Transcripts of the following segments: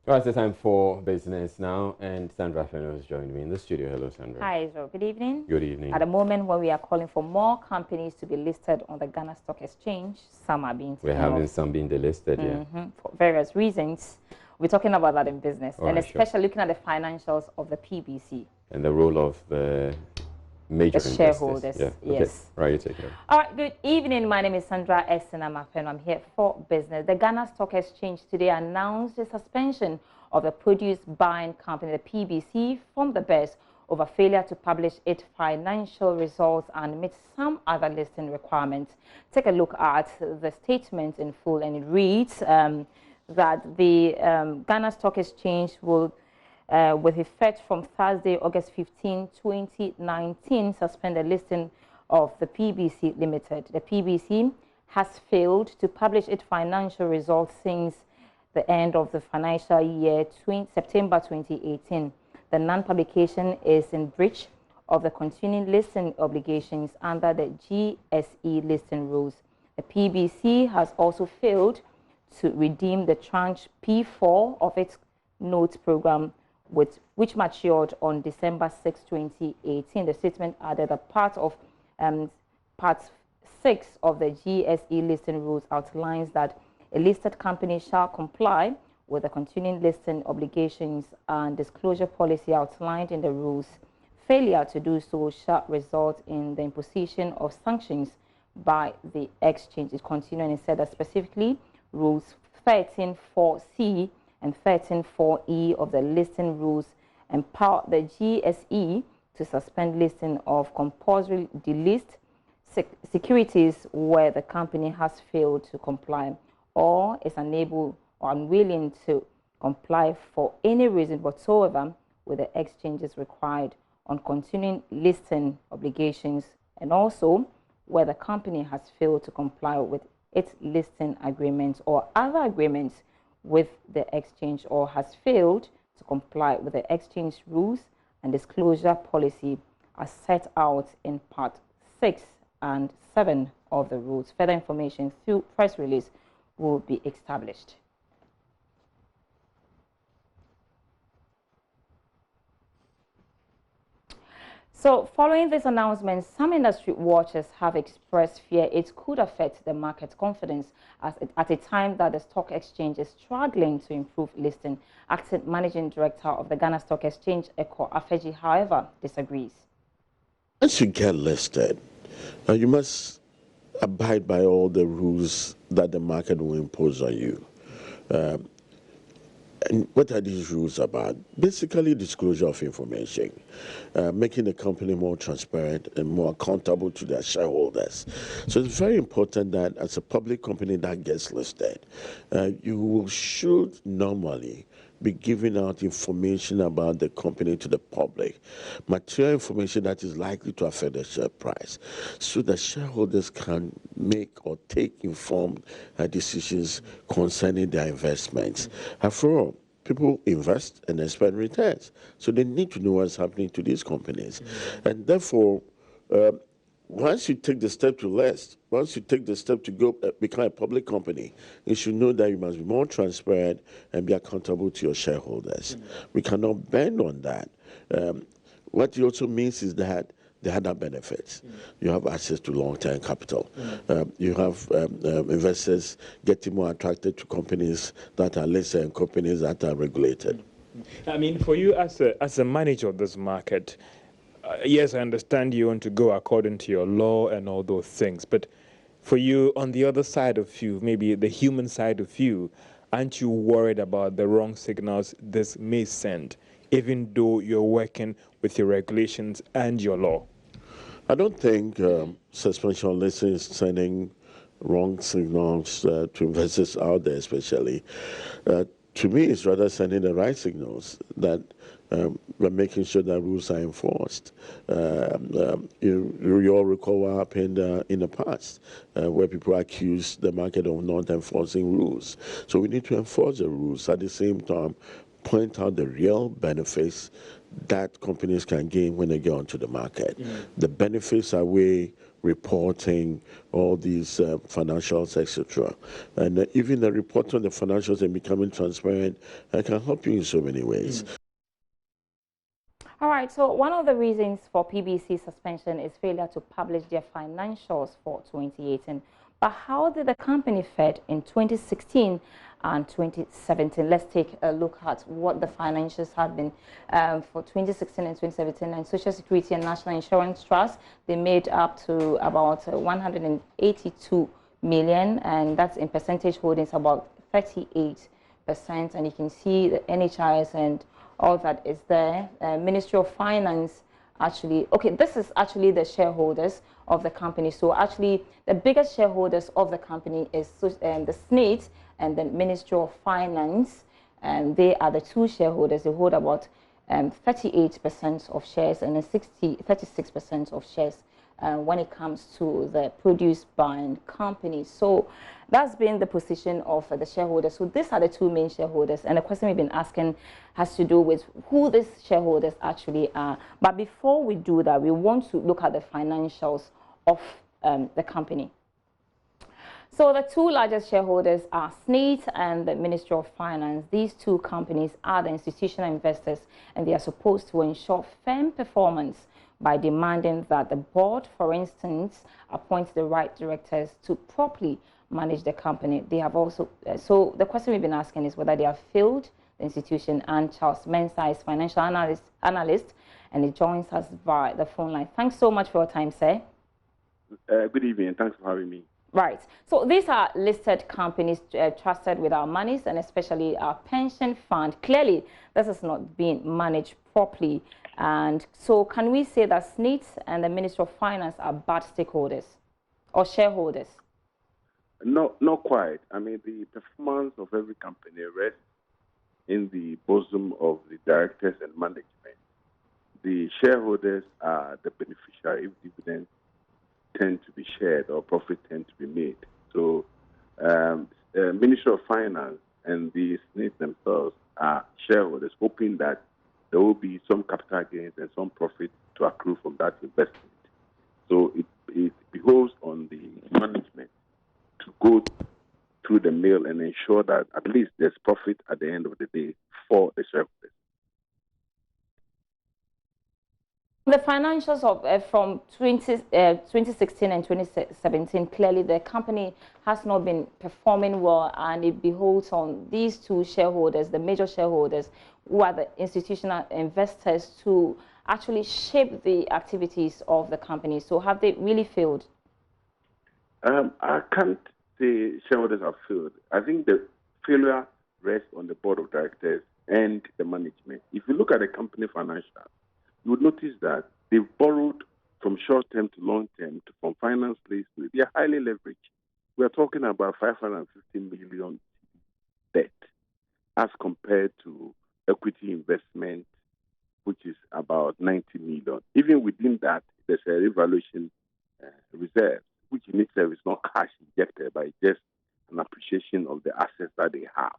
Well, it's the time for business now, and Sandra Fenno has joined me in the studio. Hello, Sandra. Hi, Israel. Good evening. Good evening. At the moment when we are calling for more companies to be listed on the Ghana Stock Exchange, some are being We're having some being delisted, for various reasons. We're talking about that in business, All and right, especially looking at the financials of the PBC. And the role of the major The shareholders, investors. Yeah. yes. Okay. Right, you take it over. All right, good evening. My name is Sandra Esinamafeno. I'm here for business. The Ghana Stock Exchange today announced the suspension of the produce buying company, the PBC, from the BERS over failure to publish its financial results and meet some other listing requirements. Take a look at the statement in full, and it reads that the Ghana Stock Exchange will with effect from Thursday, August 15, 2019, suspend the listing of the PBC Limited. The PBC has failed to publish its financial results since the end of the financial year, September 2018. The non-publication is in breach of the continuing listing obligations under the GSE listing rules. The PBC has also failed to redeem the tranche P4 of its notes program, which matured on December 6, 2018. The statement added that part 6 of the GSE listing rules outlines that a listed company shall comply with the continuing listing obligations and disclosure policy outlined in the rules. Failure to do so shall result in the imposition of sanctions by the exchange. It continued and said that specifically rules 13.4c and 13.4e of the listing rules empower the GSE to suspend listing of compulsory delist securities where the company has failed to comply or is unable or unwilling to comply for any reason whatsoever with the exchanges required on continuing listing obligations, and also where the company has failed to comply with its listing agreements or other agreements with the exchange, or has failed to comply with the exchange rules and disclosure policy as set out in part 6 and 7 of the rules. Further information through press release will be established. So, following this announcement, some industry watchers have expressed fear it could affect the market confidence at a time that the stock exchange is struggling to improve listing. Acting Managing Director of the Ghana Stock Exchange, Eko Afeji, however, disagrees. Once you get listed, you must abide by all the rules that the market will impose on you. And what are these rules about? Basically, disclosure of information, making the company more transparent and more accountable to their shareholders. So it's very important that as a public company that gets listed, you should normally be giving out information about the company to the public, material information that is likely to affect the share price, so that shareholders can make or take informed decisions concerning their investments. After all, people invest and expect returns, so they need to know what's happening to these companies. And therefore, once you take the step to list, once you take the step to go become a public company, you should know that you must be more transparent and be accountable to your shareholders. We cannot bend on that. What it also means is that the other benefits. You have access to long-term capital. You have investors getting more attracted to companies that are listed and companies that are regulated. I mean, for you as a manager of this market, yes, I understand you want to go according to your law and all those things, but for you, on the other side of you, maybe the human side of you, aren't you worried about the wrong signals this may send, even though you're working with your regulations and your law? I don't think suspension listing is sending wrong signals to investors out there, especially. To me, it's rather sending the right signals that we're making sure that rules are enforced. You all recall what happened in the past, where people accused the market of not enforcing rules. So we need to enforce the rules. At the same time, point out the real benefits that companies can gain when they get onto the market. The benefits are way reporting all these financials, etc. And even the report on the financials and becoming transparent can help you in so many ways. All right, so one of the reasons for PBC suspension is failure to publish their financials for 2018. But how did the company fare in 2016 and 2017? Let's take a look at what the financials have been for 2016 and 2017. And Social Security and National Insurance Trust, they made up to about 182 million, and that's in percentage holdings about 38%. And you can see the NHIS and all that is there. Ministry of Finance actually, okay, this is actually the shareholders of the company. So actually the biggest shareholders of the company is the SSNIT and the Ministry of Finance, and they are the two shareholders. They hold about 38% of shares and then 36% of shares when it comes to the produce buying company. So that's been the position of the shareholders. So these are the two main shareholders, and the question we've been asking has to do with who these shareholders actually are. But before we do that, we want to look at the financials of the company. So the two largest shareholders are SSNIT and the Ministry of Finance. These two companies are the institutional investors, and they are supposed to ensure firm performance by demanding that the board, for instance, appoints the right directors to properly manage the company. They have also, so the question we've been asking is whether they have failed the institution, and Charles Mensah is financial analyst, and he joins us via the phone line. Thanks so much for your time, sir. Good evening, and thanks for having me. Right. So these are listed companies trusted with our monies, and especially our pension fund. Clearly, this is not being managed properly. And so can we say that SSNIT and the Ministry of Finance are bad stakeholders or shareholders? No, not quite. I mean, the performance of every company rests in the bosom of the directors and management. The shareholders are the beneficiary if dividends tend to be shared or profit tend to be made. So Ministry of Finance and the SSNIT themselves are shareholders, hoping that there will be some capital gains and some profit to accrue from that investment. So it behoves on the management to go through the mill and ensure that at least there's profit at the end of the day for the shareholders. The financials of from 2016 and 2017, clearly the company has not been performing well, and it beholds on these two shareholders, the major shareholders, who are the institutional investors, to actually shape the activities of the company. So have they really failed? I can't say shareholders have failed. I think the failure rests on the board of directors and the management. If you look at the company financial, you would notice that they've borrowed from short-term to long-term from finance leases. They are highly leveraged. We are talking about 550 million debt as compared to equity investment, which is about 90 million. Even within that, there's a revaluation reserve, which in itself is not cash injected, but just an appreciation of the assets that they have.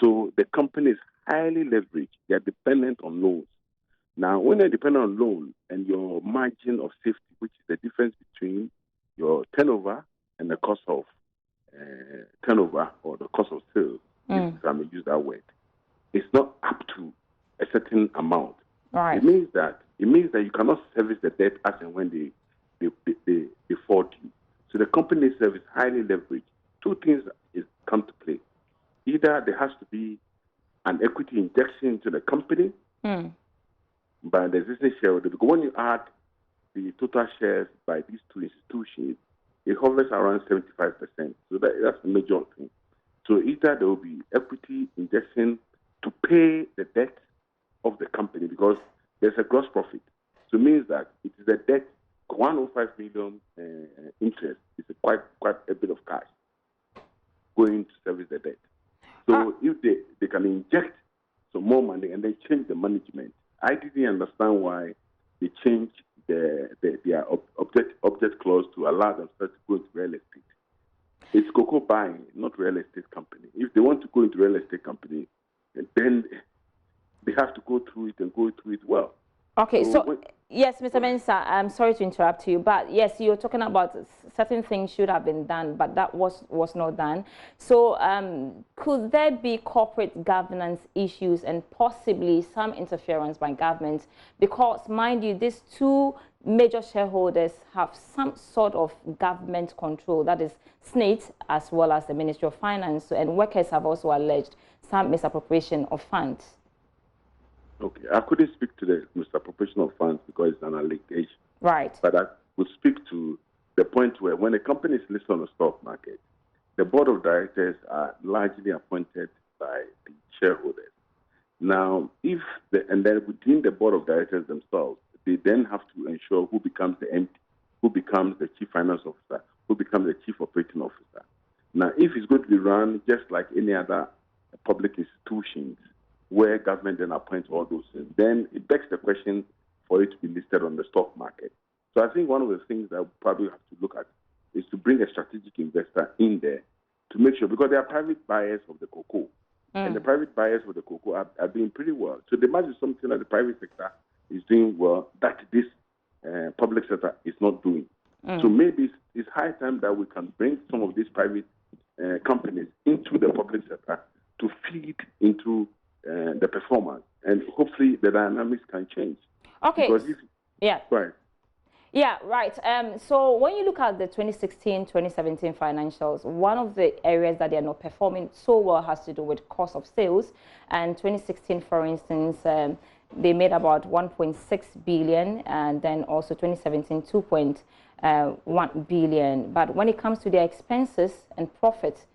So the company is highly leveraged. They are dependent on loans. Now, when they're dependent on loan and your margin of safety, which is the difference between your turnover and the cost of turnover or the cost of sales, if I may use that word, it's not up to a certain amount. Right. It means that you cannot service the debt as and when they default you. So the company itself is highly leveraged. Two things come to play. Either there has to be an equity injection into the company by the existing shareholder, because when you add the total shares by these two institutions, it hovers around 75%. So that's the major thing. So either there will be equity injection to pay the debt of the company, because there's a gross profit. So it means that it is a debt, 105 million interest is quite a bit of cash going to service the debt. So if they can inject some more money and then change the management, I didn't understand why they changed their object clause to allow themselves to go into real estate. It's cocoa buying, not real estate company. If they want to go into real estate company, then they have to go through it and go through it well. Okay, so yes, Mr. Mensah, I'm sorry to interrupt you, but yes, you're talking about certain things should have been done, but that was not done. So could there be corporate governance issues and possibly some interference by government? Because, mind you, these two major shareholders have some sort of government control, that is SSNIT as well as the Ministry of Finance, and workers have also alleged some misappropriation of funds. Okay, I couldn't speak to the misappropriation of funds because it's an allegation. Right. But I would speak to the point where when a company is listed on the stock market, the board of directors are largely appointed by the shareholders. Now, and then within the board of directors themselves, they then have to ensure who becomes the MD, who becomes the chief finance officer, who becomes the chief operating officer. Now, if it's going to be run just like any other public institutions, where government then appoints all those things, then it begs the question for it to be listed on the stock market. So I think one of the things that we probably have to look at is to bring a strategic investor in there to make sure, because there are private buyers of the cocoa, and the private buyers of the cocoa are doing pretty well. So there must be something that the private sector is doing well that this public sector is not doing. So maybe it's high time that we can bring some of these private companies into the public sector to feed into the performance, and hopefully the dynamics can change. Okay. Because right. Yeah, right. So when you look at the 2016-2017 financials, one of the areas that they are not performing so well has to do with cost of sales. And 2016, for instance, they made about 1.6 billion, and then also 2017, 2.1 billion. But when it comes to their expenses and profits,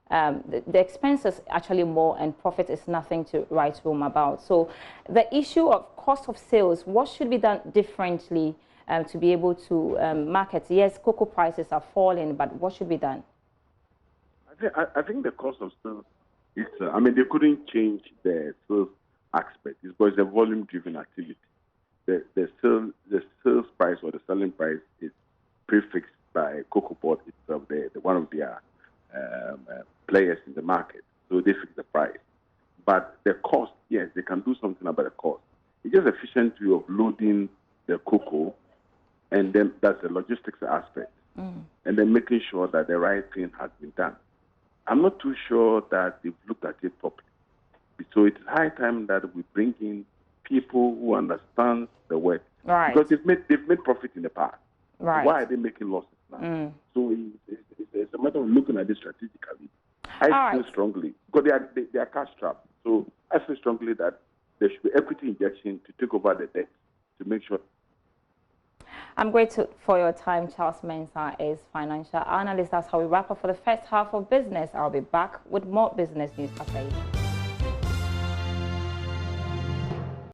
the expenses actually more and profit is nothing to write home about. So the issue of cost of sales, what should be done differently to be able to market? Yes, cocoa prices are falling, but what should be done? I think the cost of sales is, I mean, they couldn't change the sales aspect. It's because the volume-driven activity. The sales price or the selling price is prefixed by Cocoa Board itself, one of their players in the market, so they fix the price. But the cost, yes, they can do something about the cost. It's just efficiency of loading the cocoa, and then that's the logistics aspect, and then making sure that the right thing has been done. I'm not too sure that they've looked at it properly. So it's high time that we bring in people who understand the work, right? Because they've made profit in the past. Right. Why are they making losses now? So it's a matter of looking at it strategically. I feel strongly, because they are cash strapped. So I feel strongly that there should be equity injection to take over the debt to make sure. I'm grateful for your time. Charles Mensah is financial analyst. That's how we wrap up for the first half of business. I'll be back with more business news after you.